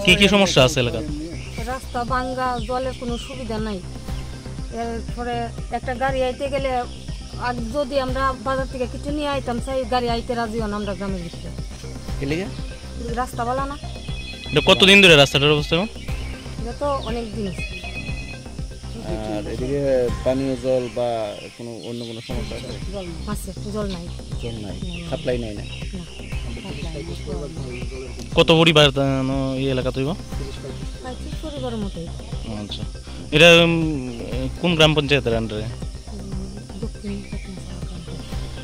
কি কি সমস্যা আছে এলাকায়? রাস্তা ভাঙ্গা, জলের কোনো সুবিধা নাই। এরপরে একটা গাড়ি আইতে গেলে আর যদি আমরা বাজার থেকে কিছু নিয়ে আইতাম সেই গাড়ি আইতে রাজি হন আমরা গ্রামের ভিতরে। রাস্তা ভালো না। কতদিন ধরে রাস্তাটার অবস্থা? এটা তো অনেক দিন। আর এদিকে পানীয় জল বা কোনো অন্য কোনো সমস্যা আছে? আছে, জল নাই। জল নাই, সাপ্লাই নাই না। কত পরিবার এই এলাকা তৈব? পরিবারের মতোই। আচ্ছা, এটা কোন গ্রাম পঞ্চায়েতের আন্ডারে?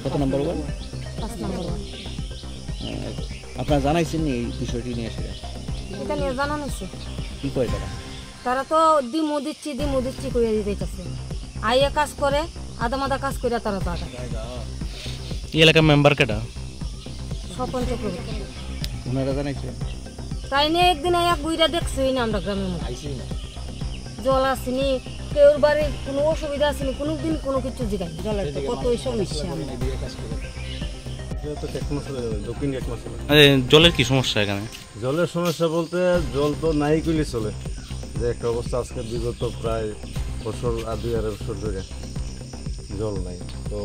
কত নম্বর ওয়ার্ড? 5 নম্বর ওয়ার্ড। আপনারা জানাইছেন এই বিষয়টি নিয়ে সেটা? এটা নিয়ে জানানো হয়েছে। কি করে তারা তো দিমু দিচ্ছি করে দিতেছে। আইয়া কাজ করে, আধা কাজ করে তারা তো আগে। এই এলাকার মেম্বার কেটা? স্বপন চক্রবর্তী। ওনারা জানাইছে? তাই নিয়ে একদিন আইয়া বুইরা দেখছই না আমরা গ্রামের মধ্যে। জল আসেনি, কেউর বাড়ি কোনো অসুবিধা আসেনি, কোনোদিন কোনো কিছু জিগাই। জলের তো কতই সমস্যা। জলের কি সমস্যা এখানে? জলের সমস্যা বলতে জল তো নাই কইলে চলে, যে একটা অবস্থা আজকে বিগত প্রায় বছর আর 2.5 বছর ধরে জল নাই। তো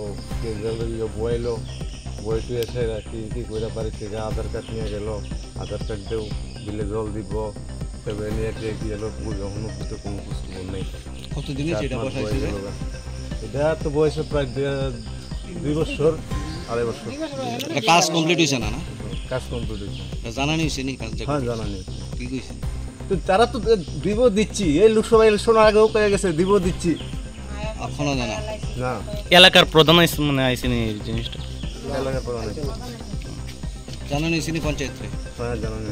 বইলো বইটু এসে কি করে বাড়ি থেকে আধার কার্ড নিয়ে গেল, আধার কার্ড দেও দিলে জল দিব, তবে নিয়ে গেল কোনো কিছু নেই। কতদিনে সেটা বসাইছে? এটা তো বয়সে প্রায় 2 বছর 2.5 বছর। কাজ কমপ্লিট হয়েছে না? কাজ কমপ্লিট হয়েছে, জানানি হয়েছে নি কাজ? হ্যাঁ জানানি। কি কইছে? তো তারা তো দিব দিচ্ছি, এই লোকসভা ইলেকশন আগেও পেয়ে গেছে দিব দিচ্ছি, এখনো জানা না। এলাকার প্রধান মানে আইসিনি এই জিনিসটা এলাকার প্রধান জানানি হয়েছে নি পঞ্চায়েত? হ্যাঁ জানানি।